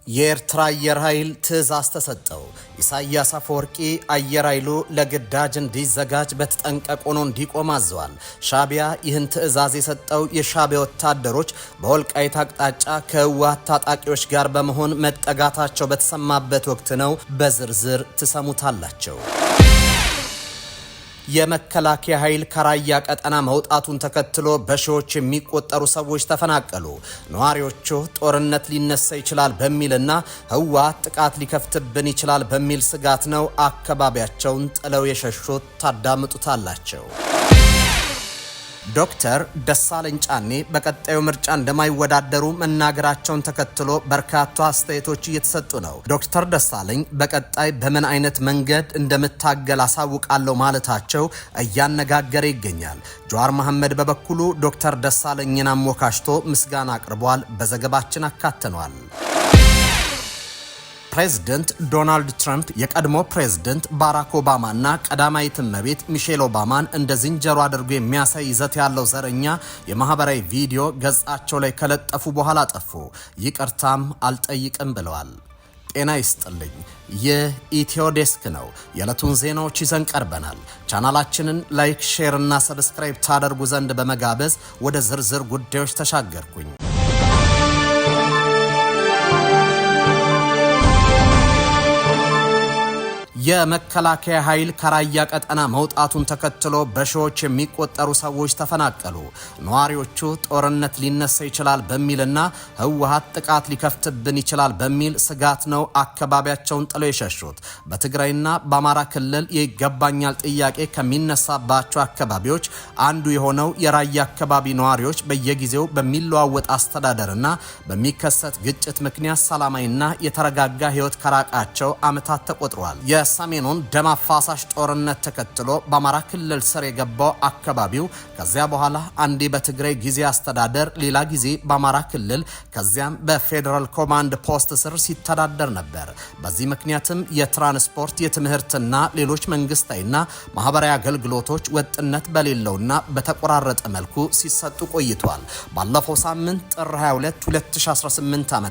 የኤርትራ አየር ኃይል ትዕዛዝ ተሰጠው። ኢሳያስ አፈወርቂ አየር ኃይሉ ለግዳጅ እንዲዘጋጅ በተጠንቀቅ ሆኖ እንዲቆም አዘዋል። ሻዕቢያ ይህን ትዕዛዝ የሰጠው የሻዕቢያ ወታደሮች በወልቃይት አቅጣጫ ከህወሓት ታጣቂዎች ጋር በመሆን መጠጋታቸው በተሰማበት ወቅት ነው። በዝርዝር ትሰሙታላቸው። የመከላከያ ኃይል ከራያ ቀጠና መውጣቱን ተከትሎ በሺዎች የሚቆጠሩ ሰዎች ተፈናቀሉ። ነዋሪዎቹ ጦርነት ሊነሳ ይችላል በሚልና ህወሓት ጥቃት ሊከፍትብን ይችላል በሚል ስጋት ነው አካባቢያቸውን ጥለው የሸሹት። ታዳምጡታላቸው። ዶክተር ደሳለኝ ጫኔ በቀጣዩ ምርጫ እንደማይወዳደሩ መናገራቸውን ተከትሎ በርካታ አስተያየቶች እየተሰጡ ነው። ዶክተር ደሳለኝ በቀጣይ በምን አይነት መንገድ እንደምታገል አሳውቃለሁ ማለታቸው እያነጋገረ ይገኛል። ጀዋር መሐመድ በበኩሉ ዶክተር ደሳለኝን አሞካሽቶ ምስጋና አቅርቧል። በዘገባችን አካተነዋል። ፕሬዝዳንት ዶናልድ ትራምፕ የቀድሞ ፕሬዝዳንት ባራክ ኦባማና ቀዳማዊት እመቤት ሚሼል ኦባማን እንደ ዝንጀሮ አድርጎ የሚያሳይ ይዘት ያለው ዘረኛ የማህበራዊ ቪዲዮ ገጻቸው ላይ ከለጠፉ በኋላ ጠፉ። ይቅርታም አልጠይቅም ብለዋል። ጤና ይስጥልኝ። ይህ ኢትዮ ዴስክ ነው። የዕለቱን ዜናዎች ይዘን ቀርበናል። ቻናላችንን ላይክ፣ ሼር እና ሰብስክራይብ ታደርጉ ዘንድ በመጋበዝ ወደ ዝርዝር ጉዳዮች ተሻገርኩኝ። የመከላከያ ኃይል ከራያ ቀጠና መውጣቱን ተከትሎ በሺዎች የሚቆጠሩ ሰዎች ተፈናቀሉ። ነዋሪዎቹ ጦርነት ሊነሳ ይችላል በሚልና ህወሓት ጥቃት ሊከፍትብን ይችላል በሚል ስጋት ነው አካባቢያቸውን ጥለው የሸሹት። በትግራይና በአማራ ክልል የይገባኛል ጥያቄ ከሚነሳባቸው አካባቢዎች አንዱ የሆነው የራያ አካባቢ ነዋሪዎች በየጊዜው በሚለዋወጥ አስተዳደርና በሚከሰት ግጭት ምክንያት ሰላማዊና የተረጋጋ ህይወት ከራቃቸው ዓመታት ተቆጥረዋል። ሰሜኑን ደም አፋሳሽ ጦርነት ተከትሎ በአማራ ክልል ስር የገባው አካባቢው ከዚያ በኋላ አንዴ በትግራይ ጊዜ አስተዳደር ሌላ ጊዜ በአማራ ክልል ከዚያም በፌዴራል ኮማንድ ፖስት ስር ሲተዳደር ነበር። በዚህ ምክንያትም የትራንስፖርት የትምህርትና ሌሎች መንግስታዊና ማህበራዊ አገልግሎቶች ወጥነት በሌለውና በተቆራረጠ መልኩ ሲሰጡ ቆይቷል። ባለፈው ሳምንት ጥር 22 2018 ዓ.ም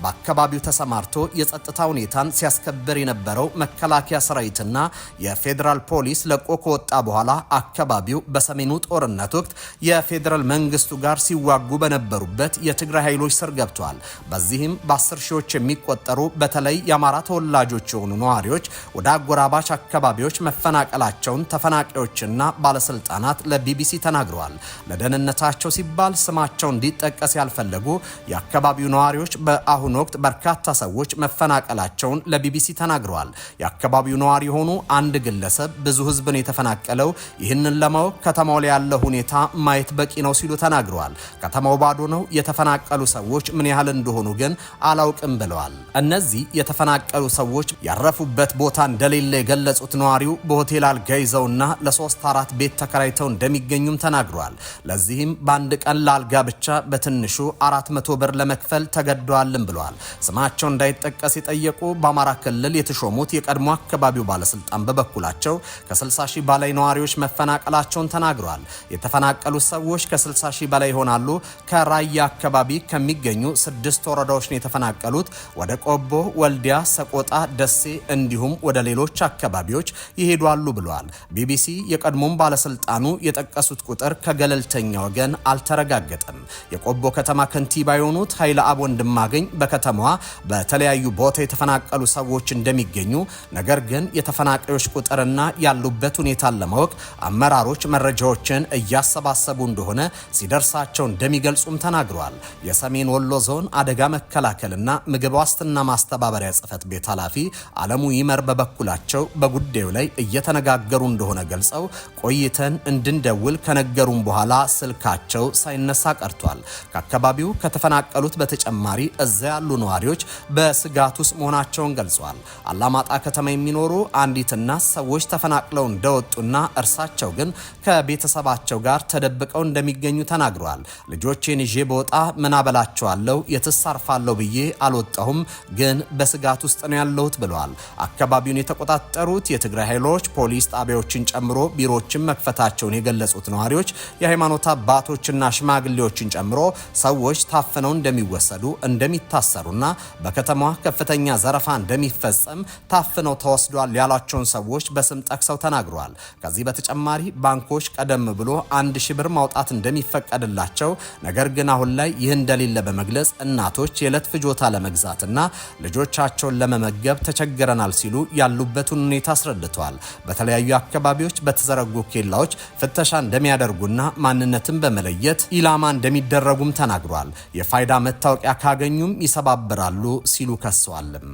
በአካባቢው ተሰማርቶ የጸጥታ ሁኔታን ሲያስከብር የነበረው መከላከያ ሰራዊትና የፌዴራል ፖሊስ ለቆ ከወጣ በኋላ አካባቢው በሰሜኑ ጦርነት ወቅት የፌዴራል መንግስቱ ጋር ሲዋጉ በነበሩበት የትግራይ ኃይሎች ስር ገብቷል። በዚህም በ10 ሺዎች የሚቆጠሩ በተለይ የአማራ ተወላጆች የሆኑ ነዋሪዎች ወደ አጎራባች አካባቢዎች መፈናቀላቸውን ተፈናቃዮችና ባለስልጣናት ለቢቢሲ ተናግረዋል። ለደህንነታቸው ሲባል ስማቸው እንዲጠቀስ ያልፈለጉ የአካባቢው ነዋሪዎች በአሁኑ ወቅት በርካታ ሰዎች መፈናቀላቸውን ለቢቢሲ ተናግረዋል። የአካባቢው ነዋሪ የሆኑ አንድ ግለሰብ ብዙ ህዝብን የተፈናቀለው ይህንን ለማወቅ ከተማው ላይ ያለው ሁኔታ ማየት በቂ ነው ሲሉ ተናግረዋል። ከተማው ባዶ ነው፣ የተፈናቀሉ ሰዎች ምን ያህል እንደሆኑ ግን አላውቅም ብለዋል። እነዚህ የተፈናቀሉ ሰዎች ያረፉበት ቦታ እንደሌለ የገለጹት ነዋሪው በሆቴል አልጋ ይዘውና ለ3-4 ቤት ተከራይተው እንደሚገኙም ተናግረዋል። ለዚህም በአንድ ቀን ለአልጋ ብቻ በትንሹ 400 ብር ለመክፈል ተገደዋልም ብለዋል። ስማቸው እንዳይጠቀስ የጠየቁ በአማራ ክልል የተሾሙት የቀድሞ አካባቢው ባለስልጣን በበኩላቸው ከ60 ሺህ በላይ ነዋሪዎች መፈናቀላቸውን ተናግረዋል። የተፈናቀሉት ሰዎች ከ60 ሺህ በላይ ይሆናሉ። ከራያ አካባቢ ከሚገኙ 6 ወረዳዎች ነው የተፈናቀሉት። ወደ ቆቦ፣ ወልዲያ፣ ሰቆጣ፣ ደሴ እንዲሁም ወደ ሌሎች አካባቢዎች ይሄዳሉ ብለዋል። ቢቢሲ የቀድሞም ባለስልጣኑ የጠቀሱት ቁጥር ከገለልተኛ ወገን አልተረጋገጠም። የቆቦ ከተማ ከንቲባ የሆኑት ኃይለ አብ ወንድማገኝ በከተማዋ በተለያዩ ቦታ የተፈናቀሉ ሰዎች እንደሚገኙ ነገር ግን የተፈናቃዮች ቁጥርና ያሉበት ሁኔታን ለማወቅ አመራሮች መረጃዎችን እያሰባሰቡ እንደሆነ ሲደርሳቸው እንደሚገልጹም ተናግረዋል። የሰሜን ወሎ ዞን አደጋ መከላከልና ምግብ ዋስትና ማስተባበሪያ ጽሕፈት ቤት ኃላፊ አለሙ ይመር በበኩላቸው በጉዳዩ ላይ እየተነጋገሩ እንደሆነ ገልጸው ቆይተን እንድንደውል ከነገሩም በኋላ ስልካቸው ሳይነሳ ቀርቷል። ከአካባቢው ከተፈናቀሉት በተጨማሪ እዚያ ያሉ ነዋሪዎች በስጋት ውስጥ መሆናቸውን ገልጸዋል። አላማጣ ከተማ ከተማ የሚኖሩ አንዲት እናት ሰዎች ተፈናቅለው እንደወጡና እርሳቸው ግን ከቤተሰባቸው ጋር ተደብቀው እንደሚገኙ ተናግረዋል። ልጆቼን ይዤ በወጣ ምን አበላቸዋለሁ? የትስ አርፋለሁ ብዬ አልወጣሁም፣ ግን በስጋት ውስጥ ነው ያለሁት ብለዋል። አካባቢውን የተቆጣጠሩት የትግራይ ኃይሎች ፖሊስ ጣቢያዎችን ጨምሮ ቢሮዎችን መክፈታቸውን የገለጹት ነዋሪዎች የሃይማኖት አባቶችና ሽማግሌዎችን ጨምሮ ሰዎች ታፍነው እንደሚወሰዱ እንደሚታሰሩና በከተማዋ ከፍተኛ ዘረፋ እንደሚፈጸም ታፍነው ተወስዷል ያሏቸውን ሰዎች በስም ጠቅሰው ተናግረዋል። ከዚህ በተጨማሪ ባንኮች ቀደም ብሎ 1000 ብር ማውጣት እንደሚፈቀድላቸው ነገር ግን አሁን ላይ ይህ እንደሌለ በመግለጽ እናቶች የዕለት ፍጆታ ለመግዛትና ልጆቻቸውን ለመመገብ ተቸግረናል ሲሉ ያሉበትን ሁኔታ አስረድተዋል። በተለያዩ አካባቢዎች በተዘረጉ ኬላዎች ፍተሻ እንደሚያደርጉና ማንነትን በመለየት ኢላማ እንደሚደረጉም ተናግሯል። የፋይዳ መታወቂያ ካገኙም ይሰባብራሉ ሲሉ ከሰዋልም።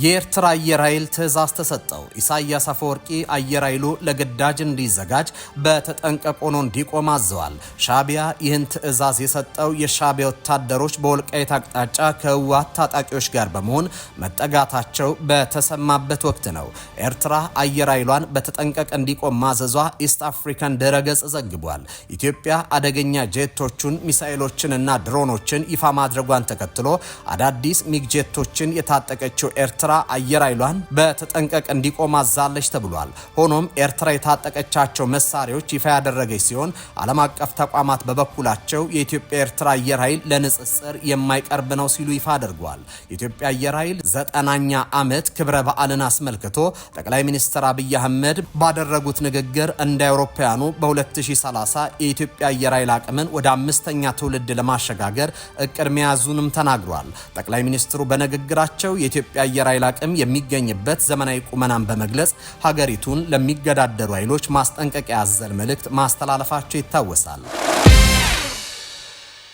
የኤርትራ አየር ኃይል ትዕዛዝ ተሰጠው። ኢሳያስ አፈወርቂ አየር ኃይሉ ለግዳጅ እንዲዘጋጅ በተጠንቀቅ ሆኖ እንዲቆም አዘዋል። ሻቢያ ይህን ትዕዛዝ የሰጠው የሻቢያ ወታደሮች በወልቃይት አቅጣጫ ከህወሓት ታጣቂዎች ጋር በመሆን መጠጋታቸው በተሰማበት ወቅት ነው። ኤርትራ አየር ኃይሏን በተጠንቀቅ እንዲቆም ማዘዟ ኢስት አፍሪካን ድረገጽ ዘግቧል። ኢትዮጵያ አደገኛ ጄቶቹን ሚሳኤሎችን እና ድሮኖችን ይፋ ማድረጓን ተከትሎ አዳዲስ ሚግ ጄቶችን የታጠቀችው ኤርትራ አየር ኃይሏን በተጠንቀቅ እንዲቆም አዛለች ተብሏል። ሆኖም ኤርትራ የታጠቀቻቸው መሳሪያዎች ይፋ ያደረገች ሲሆን ዓለም አቀፍ ተቋማት በበኩላቸው የኢትዮጵያ ኤርትራ አየር ኃይል ለንጽጽር የማይቀርብ ነው ሲሉ ይፋ አድርጓል። የኢትዮጵያ አየር ኃይል 9ኛ ዓመት ክብረ በዓልን አስመልክቶ ጠቅላይ ሚኒስትር አብይ አህመድ ባደረጉት ንግግር እንደ አውሮፓውያኑ በ2030 የኢትዮጵያ አየር ኃይል አቅምን ወደ 5ኛ ትውልድ ለማሸጋገር እቅድ መያዙንም ተናግሯል። ጠቅላይ ሚኒስትሩ በንግግራቸው የኢትዮጵያ አየር ኃይል አቅም የሚገኝበት ዘመናዊ ቁመናን በመግለጽ ሀገሪቱን ለሚገዳደሩ ኃይሎች ማስጠንቀቂያ ያዘለ መልእክት ማስተላለፋቸው ይታወሳል።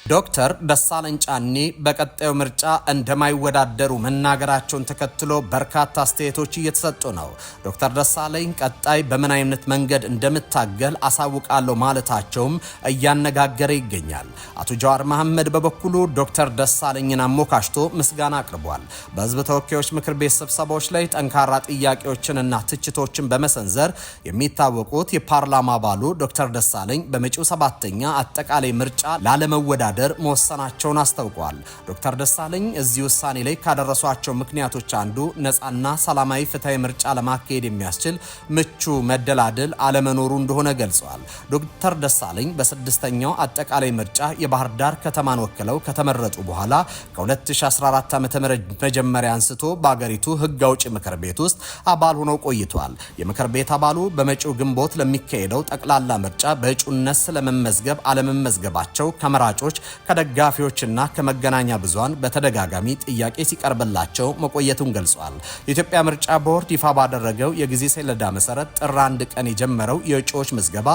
ዶክተር ደሳለኝ ጫኔ በቀጣዩ ምርጫ እንደማይወዳደሩ መናገራቸውን ተከትሎ በርካታ አስተያየቶች እየተሰጡ ነው። ዶክተር ደሳለኝ ቀጣይ በምን አይነት መንገድ እንደምታገል አሳውቃለሁ ማለታቸውም እያነጋገረ ይገኛል። አቶ ጀዋር መሐመድ በበኩሉ ዶክተር ደሳለኝን አሞካሽቶ ምስጋና አቅርቧል። በህዝብ ተወካዮች ምክር ቤት ስብሰባዎች ላይ ጠንካራ ጥያቄዎችንና ትችቶችን በመሰንዘር የሚታወቁት የፓርላማ አባሉ ዶክተር ደሳለኝ በመጪው 7ኛ አጠቃላይ ምርጫ ላለመወዳደር መወሰናቸውን አስታውቀዋል። ዶክተር ደሳለኝ እዚህ ውሳኔ ላይ ካደረሷቸው ምክንያቶች አንዱ ነፃና ሰላማዊ ፍትሃዊ ምርጫ ለማካሄድ የሚያስችል ምቹ መደላድል አለመኖሩ እንደሆነ ገልጸዋል። ዶክተር ደሳለኝ በ6ኛው አጠቃላይ ምርጫ የባህር ዳር ከተማን ወክለው ከተመረጡ በኋላ ከ2014 ዓ.ም መጀመሪያ አንስቶ በአገሪቱ ህግ አውጪ ምክር ቤት ውስጥ አባል ሆነው ቆይቷል። የምክር ቤት አባሉ በመጪው ግንቦት ለሚካሄደው ጠቅላላ ምርጫ በእጩነት ስለመመዝገብ አለመመዝገባቸው ከመራጮች ከደጋፊዎችና ከመገናኛ ብዙሃን በተደጋጋሚ ጥያቄ ሲቀርብላቸው መቆየቱን ገልጿል። የኢትዮጵያ ምርጫ ቦርድ ይፋ ባደረገው የጊዜ ሰሌዳ መሰረት ጥር 1 ቀን የጀመረው የእጩዎች ምዝገባ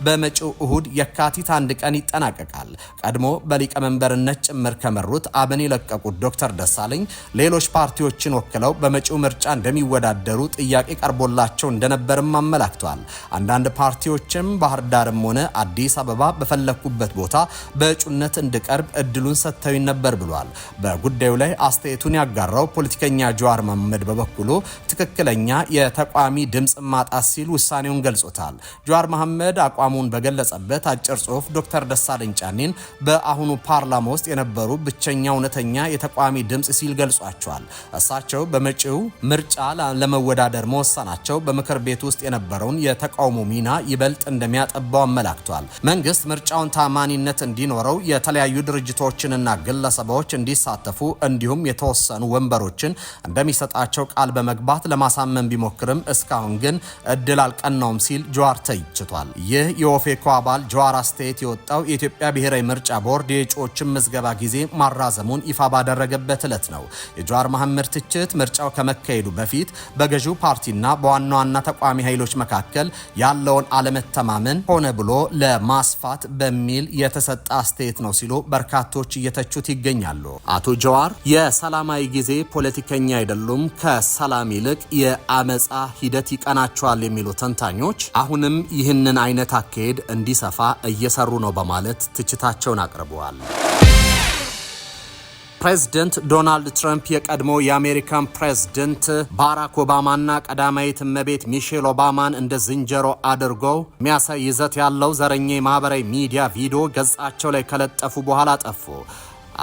በመጪው እሁድ የካቲት 1 ቀን ይጠናቀቃል። ቀድሞ በሊቀመንበርነት ጭምር ከመሩት አብን የለቀቁት ዶክተር ደሳለኝ ሌሎች ፓርቲዎችን ወክለው በመጪው ምርጫ እንደሚወዳደሩ ጥያቄ ቀርቦላቸው እንደነበርም አመላክቷል። አንዳንድ ፓርቲዎችም ባህር ዳርም ሆነ አዲስ አበባ በፈለኩበት ቦታ በእጩነት እንድቀርብ እድሉን ሰጥተው ነበር ብሏል። በጉዳዩ ላይ አስተያየቱን ያጋራው ፖለቲከኛ ጀዋር መሐመድ በበኩሉ ትክክለኛ የተቋሚ ድምጽ ማጣት ሲል ውሳኔውን ገልጾታል። ጀዋር መሐመድ አቋሙን በገለጸበት አጭር ጽሁፍ ዶክተር ደሳለኝ ጫኔን በአሁኑ ፓርላማ ውስጥ የነበሩ ብቸኛ እውነተኛ የተቋሚ ድምጽ ሲል ገልጿቸዋል። እሳቸው በመጪው ምርጫ ለመወዳደር መወሰናቸው በምክር ቤት ውስጥ የነበረውን የተቃውሞ ሚና ይበልጥ እንደሚያጠባው አመላክቷል። መንግስት ምርጫውን ታማኒነት እንዲኖረው የተለያዩ ድርጅቶችንና ግለሰቦች እንዲሳተፉ እንዲሁም የተወሰኑ ወንበሮችን እንደሚሰጣቸው ቃል በመግባት ለማሳመን ቢሞክርም እስካሁን ግን እድል አልቀናውም ሲል ጀዋር ተይችቷል። ይህ የኦፌኮ አባል ጀዋር አስተያየት የወጣው የኢትዮጵያ ብሔራዊ ምርጫ ቦርድ የእጩዎችን ምዝገባ ጊዜ ማራዘሙን ይፋ ባደረገበት ዕለት ነው። የጀዋር መሐመድ ትችት ምርጫው ከመካሄዱ በፊት በገዢው ፓርቲና በዋና ዋና ተቋሚ ኃይሎች መካከል ያለውን አለመተማመን ሆነ ብሎ ለማስፋት በሚል የተሰጠ አስተያየት ነው ሲሉ በርካቶች እየተቹት ይገኛሉ። አቶ ጀዋር የሰላማዊ ጊዜ ፖለቲከኛ አይደሉም፣ ከሰላም ይልቅ የአመጻ ሂደት ይቀናቸዋል የሚሉ ተንታኞች አሁንም ይህንን አይነት አካሄድ እንዲሰፋ እየሰሩ ነው በማለት ትችታቸውን አቅርበዋል። ፕሬዝዳንት ዶናልድ ትራምፕ የቀድሞ የአሜሪካን ፕሬዝዳንት ባራክ ኦባማና ቀዳማዊት እመቤት ሚሼል ኦባማን እንደ ዝንጀሮ አድርገው የሚያሳይ ይዘት ያለው ዘረኛ የማህበራዊ ሚዲያ ቪዲዮ ገጻቸው ላይ ከለጠፉ በኋላ ጠፉ።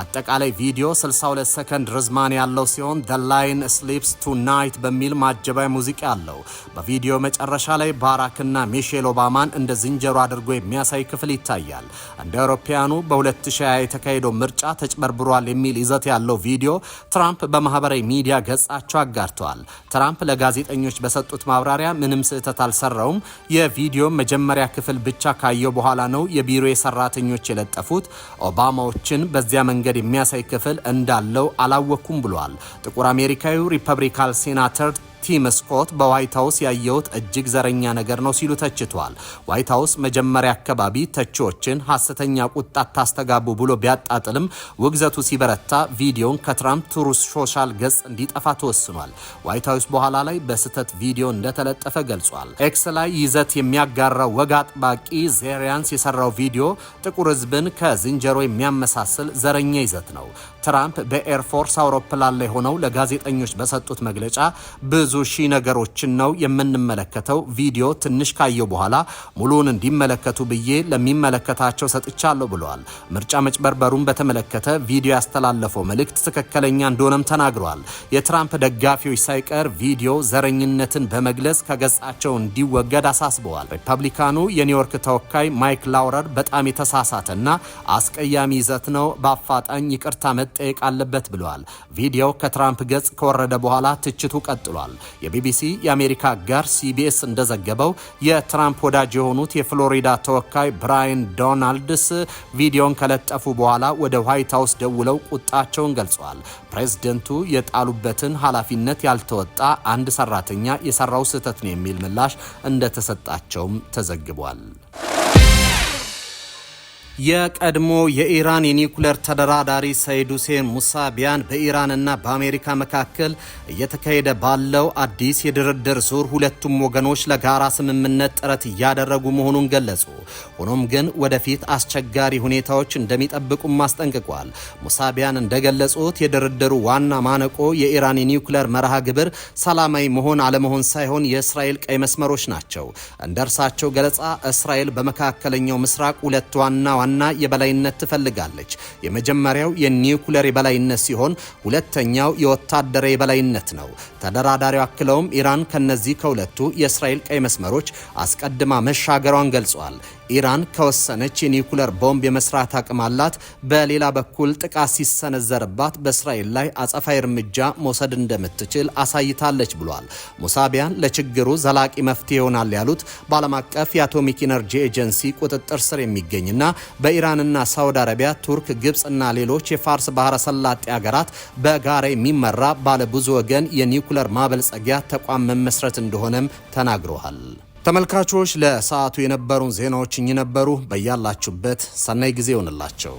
አጠቃላይ ቪዲዮ 62 ሰከንድ ርዝማኔ ያለው ሲሆን The Lion Sleeps Tonight በሚል ማጀባይ ሙዚቃ አለው። በቪዲዮ መጨረሻ ላይ ባራክና ሚሼል ኦባማን እንደ ዝንጀሮ አድርጎ የሚያሳይ ክፍል ይታያል። እንደ አውሮፓውያኑ በ2020 የተካሄደው ምርጫ ተጭበርብሯል የሚል ይዘት ያለው ቪዲዮ ትራምፕ በማህበራዊ ሚዲያ ገጻቸው አጋርተዋል። ትራምፕ ለጋዜጠኞች በሰጡት ማብራሪያ ምንም ስህተት አልሰራውም፣ የቪዲዮ መጀመሪያ ክፍል ብቻ ካየው በኋላ ነው የቢሮ ሰራተኞች የለጠፉት፣ ኦባማዎችን በዚያ መንገድ የሚያሳይ ክፍል እንዳለው አላወኩም ብሏል። ጥቁር አሜሪካዊው ሪፐብሊካን ሴናተር ቲም ስኮት በዋይት ሃውስ ያየውት እጅግ ዘረኛ ነገር ነው ሲሉ ተችቷል። ዋይት ሃውስ መጀመሪያ አካባቢ ተቺዎችን ሐሰተኛ ቁጣ ታስተጋቡ ብሎ ቢያጣጥልም ውግዘቱ ሲበረታ ቪዲዮን ከትራምፕ ትሩዝ ሶሻል ገጽ እንዲጠፋ ተወስኗል። ዋይት ሃውስ በኋላ ላይ በስህተት ቪዲዮ እንደተለጠፈ ገልጿል። ኤክስ ላይ ይዘት የሚያጋራው ወግ አጥባቂ ዜሪያንስ የሰራው ቪዲዮ ጥቁር ሕዝብን ከዝንጀሮ የሚያመሳስል ዘረኛ ይዘት ነው። ትራምፕ በኤርፎርስ አውሮፕላን ላይ ሆነው ለጋዜጠኞች በሰጡት መግለጫ ብዙ ሺህ ነገሮችን ነው የምንመለከተው፣ ቪዲዮ ትንሽ ካየው በኋላ ሙሉውን እንዲመለከቱ ብዬ ለሚመለከታቸው ሰጥቻለሁ ብለዋል። ምርጫ መጭበርበሩን በተመለከተ ቪዲዮ ያስተላለፈው መልእክት ትክክለኛ እንደሆነም ተናግረዋል። የትራምፕ ደጋፊዎች ሳይቀር ቪዲዮ ዘረኝነትን በመግለጽ ከገጻቸው እንዲወገድ አሳስበዋል። ሪፐብሊካኑ የኒውዮርክ ተወካይ ማይክ ላውረር በጣም የተሳሳተና አስቀያሚ ይዘት ነው፣ በአፋጣኝ ይቅርታ መጠየቅ አለበት ብለዋል። ቪዲዮ ከትራምፕ ገጽ ከወረደ በኋላ ትችቱ ቀጥሏል። የቢቢሲ የአሜሪካ ጋር ሲቢኤስ እንደዘገበው የትራምፕ ወዳጅ የሆኑት የፍሎሪዳ ተወካይ ብራያን ዶናልድስ ቪዲዮን ከለጠፉ በኋላ ወደ ዋይት ሃውስ ደውለው ቁጣቸውን ገልጸዋል። ፕሬዝደንቱ የጣሉበትን ኃላፊነት ያልተወጣ አንድ ሰራተኛ የሰራው ስህተት ነው የሚል ምላሽ እንደተሰጣቸውም ተዘግቧል። የቀድሞ የኢራን የኒውክሌር ተደራዳሪ ሰይድ ሁሴን ሙሳቢያን በኢራንና በአሜሪካ መካከል እየተካሄደ ባለው አዲስ የድርድር ዙር ሁለቱም ወገኖች ለጋራ ስምምነት ጥረት እያደረጉ መሆኑን ገለጹ። ሆኖም ግን ወደፊት አስቸጋሪ ሁኔታዎች እንደሚጠብቁም አስጠንቅቋል። ሙሳቢያን እንደገለጹት የድርድሩ ዋና ማነቆ የኢራን የኒውክሌር መርሃ ግብር ሰላማዊ መሆን አለመሆን ሳይሆን የእስራኤል ቀይ መስመሮች ናቸው። እንደ እርሳቸው ገለጻ እስራኤል በመካከለኛው ምስራቅ ሁለት ዋና የበላይነት ትፈልጋለች። የመጀመሪያው የኒውክሌር የበላይነት ሲሆን ሁለተኛው የወታደራዊ የበላይነት ነው። ተደራዳሪው አክለውም ኢራን ከነዚህ ከሁለቱ የእስራኤል ቀይ መስመሮች አስቀድማ መሻገሯን ገልጿል። ኢራን ከወሰነች የኒውክሌር ቦምብ የመስራት አቅም አላት። በሌላ በኩል ጥቃት ሲሰነዘርባት በእስራኤል ላይ አጸፋዊ እርምጃ መውሰድ እንደምትችል አሳይታለች ብሏል። ሙሳቢያን ለችግሩ ዘላቂ መፍትሄ ይሆናል ያሉት በዓለም አቀፍ የአቶሚክ ኢነርጂ ኤጀንሲ ቁጥጥር ስር የሚገኝና በኢራንና ሳውዲ አረቢያ፣ ቱርክ፣ ግብጽና ሌሎች የፋርስ ባህረ ሰላጤ ሀገራት በጋራ የሚመራ ባለ ብዙ ወገን የኒውክሌር ማበልጸጊያ ተቋም መመስረት እንደሆነም ተናግረዋል። ተመልካቾች ለሰዓቱ የነበሩን ዜናዎች እኚህ ነበሩ። በያላችሁበት ሰናይ ጊዜ ይሆንላቸው።